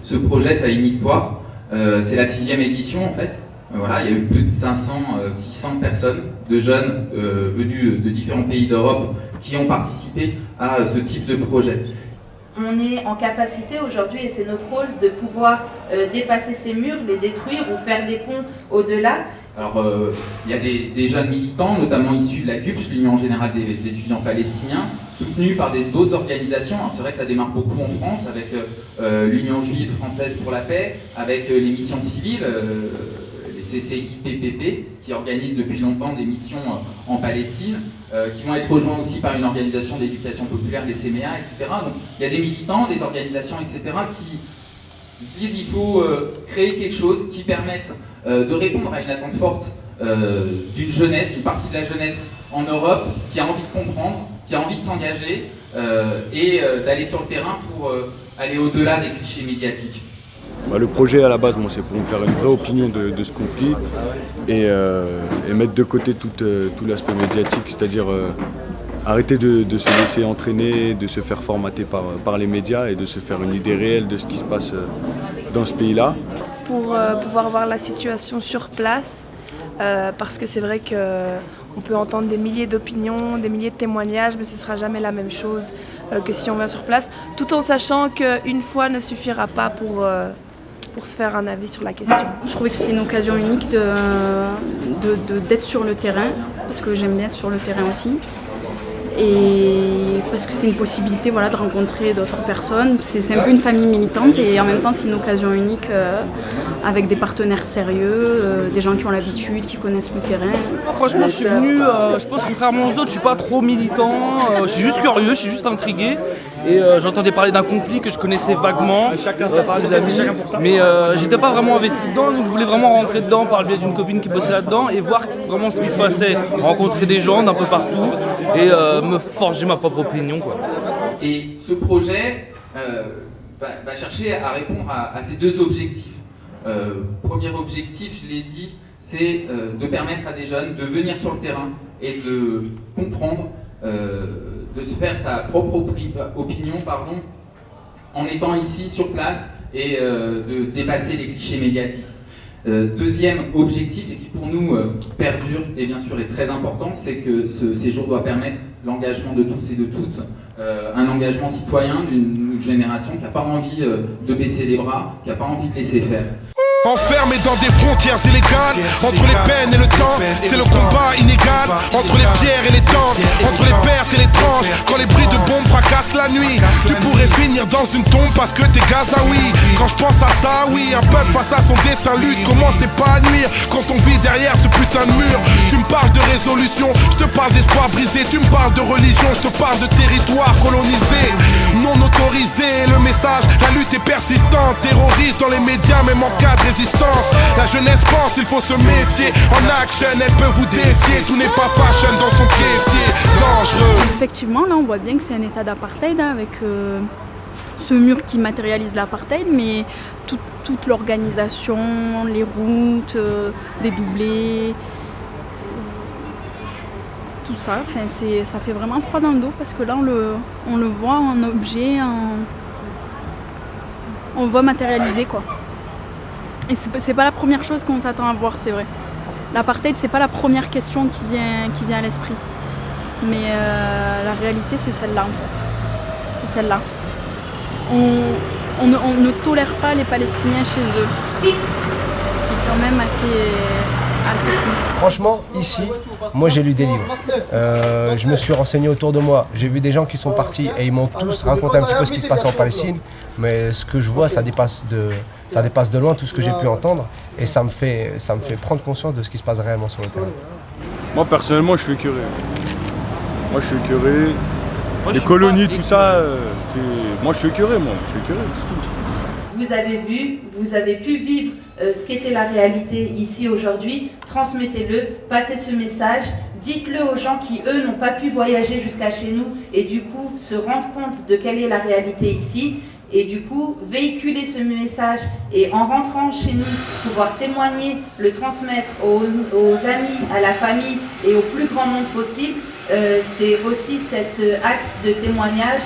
Ce projet, ça a une histoire. C'est la 6e édition en fait. Voilà, il y a eu plus de 600 personnes, de jeunes venus de différents pays d'Europe qui ont participé à ce type de projet. On est en capacité aujourd'hui, et c'est notre rôle, de pouvoir dépasser ces murs, les détruire ou faire des ponts au-delà. Alors, il y a des jeunes militants, notamment issus de la CUPS, l'Union Générale des Étudiants Palestiniens, soutenus par d'autres organisations. C'est vrai que ça démarre beaucoup en France, avec l'Union Juive Française pour la Paix, avec les missions civiles, les CCI-PPP, qui organisent depuis longtemps des missions en Palestine, qui vont être rejoints aussi par une organisation d'éducation populaire, les CMEA, etc. Donc, il y a des militants, des organisations, etc., qui se disent qu'il faut créer quelque chose qui permette de répondre à une attente forte d'une jeunesse, d'une partie de la jeunesse en Europe, qui a envie de comprendre, qui a envie de s'engager et d'aller sur le terrain pour aller au-delà des clichés médiatiques. Le projet à la base, c'est pour me faire une vraie opinion de ce conflit et mettre de côté tout l'aspect médiatique, c'est-à-dire arrêter de se laisser entraîner, de se faire formater par les médias et de se faire une idée réelle de ce qui se passe dans ce pays-là. Pour pouvoir voir la situation sur place, parce que c'est vrai qu'on peut entendre des milliers d'opinions, des milliers de témoignages, mais ce ne sera jamais la même chose que si on vient sur place, tout en sachant qu'une fois ne suffira pas pour se faire un avis sur la question. Je trouvais que c'était une occasion unique d'être sur le terrain, parce que j'aime bien être sur le terrain aussi. Et parce que c'est une possibilité de rencontrer d'autres personnes. C'est un peu une famille militante et en même temps c'est une occasion unique avec des partenaires sérieux, des gens qui ont l'habitude, qui connaissent le terrain. Franchement je suis venu, je pense contrairement aux autres, je suis pas trop militant, je suis juste curieux, je suis juste intrigué. Et j'entendais parler d'un conflit que je connaissais vaguement, mais j'étais pas vraiment investi dedans, donc je voulais vraiment rentrer dedans par le biais d'une copine qui bossait là-dedans et voir vraiment ce qui se passait, rencontrer des gens d'un peu partout et me forger ma propre opinion, quoi. Et ce projet va chercher à répondre à ces deux objectifs. Premier objectif, je l'ai dit, c'est de permettre à des jeunes de venir sur le terrain et de comprendre, de se faire sa propre opinion, en étant ici sur place et de dépasser les clichés médiatiques. Deuxième objectif, et qui pour nous perdure et bien sûr est très important, c'est que ce séjour doit permettre l'engagement de tous et de toutes, un engagement citoyen d'une génération qui n'a pas envie de baisser les bras, qui n'a pas envie de laisser faire. Enfermé dans des frontières illégales, entre les peines et le temps, c'est le combat inégal, entre les pierres et les tentes, entre les pertes et les tranches, quand les bris de bombes fracassent la nuit, tu pourrais finir dans une tombe parce que t'es gazaoui. Quand je pense à ça, oui, un peuple face à son destin lutte, comment s'épanouir quand on vit derrière ce putain de mur. Tu me parles de résolution, je te parle d'espoir brisé, tu me parles de religion, je te parle de territoire colonisé, non autorisé, le message, la lutte est persistante, terroriste dans les médias, même en cas de résistance. La jeunesse pense, il faut se méfier. En action, elle peut vous défier. Tout n'est pas fashion dans son caissier. Dangereux. Effectivement, là, on voit bien que c'est un état d'apartheid avec ce mur qui matérialise l'apartheid, mais toute l'organisation, les routes, des doublés, tout ça, ça fait vraiment froid dans le dos parce que là, on le voit en objet, on voit matérialiser, quoi. Et c'est pas la première chose qu'on s'attend à voir, c'est vrai. L'apartheid, c'est pas la première question qui vient à l'esprit. Mais la réalité, c'est celle-là, en fait. C'est celle-là. On ne tolère pas les Palestiniens chez eux. Ce qui est quand même assez fou. Franchement, ici, moi j'ai lu des livres. Je me suis renseigné autour de moi. J'ai vu des gens qui sont partis et ils m'ont tous raconté un petit peu ce qui se passe en Palestine. Mais ce que je vois, ça dépasse de loin tout ce que j'ai pu entendre. Et ça me fait prendre conscience de ce qui se passe réellement sur le terrain. Moi personnellement, je suis écœuré. Les colonies, tout ça, moi je suis écœuré, c'est tout. Vous avez vu, vous avez pu vivre ce qu'était la réalité ici aujourd'hui. Transmettez-le, passez ce message, dites-le aux gens qui, eux, n'ont pas pu voyager jusqu'à chez nous et du coup se rendre compte de quelle est la réalité ici. Et du coup, véhiculer ce message et en rentrant chez nous, pouvoir témoigner, le transmettre aux amis, à la famille et au plus grand nombre possible, c'est aussi cet acte de témoignage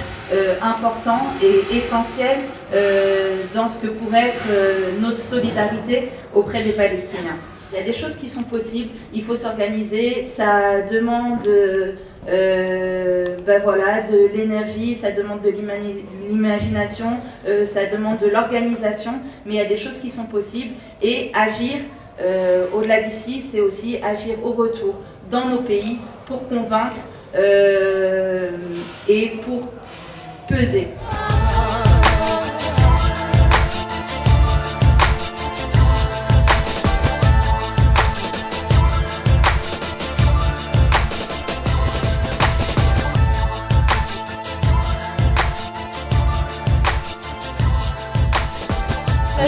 important et essentiel dans dans ce que pourrait être notre solidarité auprès des Palestiniens. Il y a des choses qui sont possibles, il faut s'organiser, ça demande de l'énergie, ça demande de l'imagination, ça demande de l'organisation, mais il y a des choses qui sont possibles et agir au-delà d'ici, c'est aussi agir au retour dans nos pays pour convaincre et pour peser.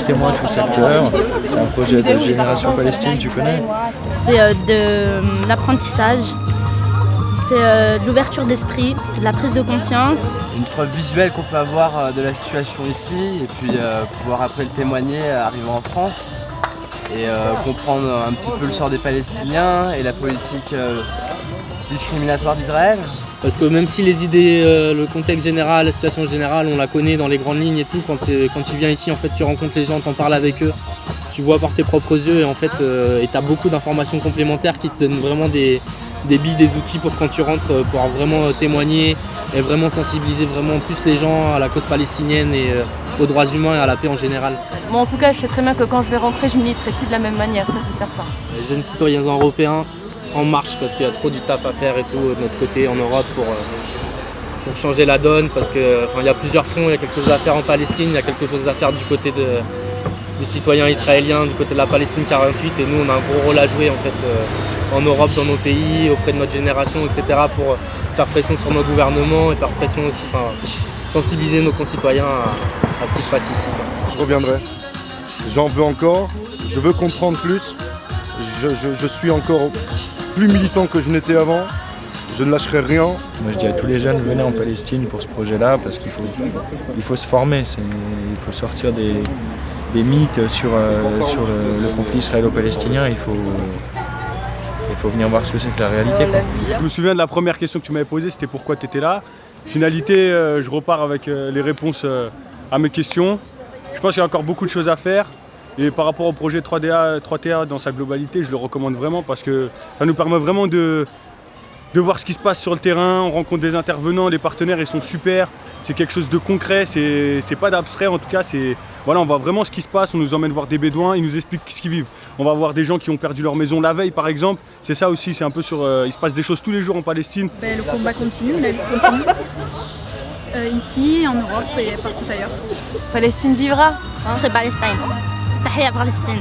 Témoin tout secteur, c'est un projet de Génération Palestine, tu connais? C'est de l'apprentissage, c'est de l'ouverture d'esprit, c'est de la prise de conscience. Une preuve visuelle qu'on peut avoir de la situation ici et puis pouvoir après le témoigner arrivant en France et comprendre un petit peu le sort des Palestiniens et la politique discriminatoire d'Israël. Parce que même si les idées, le contexte général, la situation générale, on la connaît dans les grandes lignes et tout, quand tu viens ici, en fait, tu rencontres les gens, t'en parles avec eux, tu vois par tes propres yeux et en fait, tu as beaucoup d'informations complémentaires qui te donnent vraiment des billes, des outils pour quand tu rentres, pouvoir vraiment témoigner et vraiment sensibiliser vraiment plus les gens à la cause palestinienne et aux droits humains et à la paix en général. Moi, en tout cas, je sais très bien que quand je vais rentrer, je militerai plus de la même manière, ça c'est certain. Les jeunes citoyens européens en marche parce qu'il y a trop du taf à faire et tout de notre côté en Europe pour changer la donne parce qu'il y a plusieurs fronts, il y a quelque chose à faire en Palestine, il y a quelque chose à faire du côté des citoyens israéliens, du côté de la Palestine 48 et nous on a un gros rôle à jouer en fait en Europe, dans nos pays, auprès de notre génération, etc. pour faire pression sur nos gouvernements et faire pression aussi, sensibiliser nos concitoyens à ce qui se passe ici. Je reviendrai, j'en veux encore, je veux comprendre plus, je suis encore plus militant que je n'étais avant, je ne lâcherai rien. Moi je dis à tous les jeunes, venez en Palestine pour ce projet-là parce qu'il faut se former, il faut sortir des mythes sur le conflit israélo-palestinien, il faut venir voir ce que c'est que la réalité, quoi. Je me souviens de la première question que tu m'avais posée, c'était pourquoi tu étais là. Finalité, je repars avec les réponses à mes questions. Je pense qu'il y a encore beaucoup de choses à faire. Et par rapport au projet 3TA dans sa globalité, je le recommande vraiment parce que ça nous permet vraiment de voir ce qui se passe sur le terrain. On rencontre des intervenants, des partenaires, ils sont super. C'est quelque chose de concret, c'est pas d'abstrait en tout cas. Voilà, on voit vraiment ce qui se passe, on nous emmène voir des bédouins, ils nous expliquent ce qu'ils vivent. On va voir des gens qui ont perdu leur maison la veille par exemple. C'est ça aussi, c'est un peu sur... il se passe des choses tous les jours en Palestine. Le combat continue, la lutte continue. Ici, en Europe et partout ailleurs. Palestine vivra. Palestine. Tahia Palestine.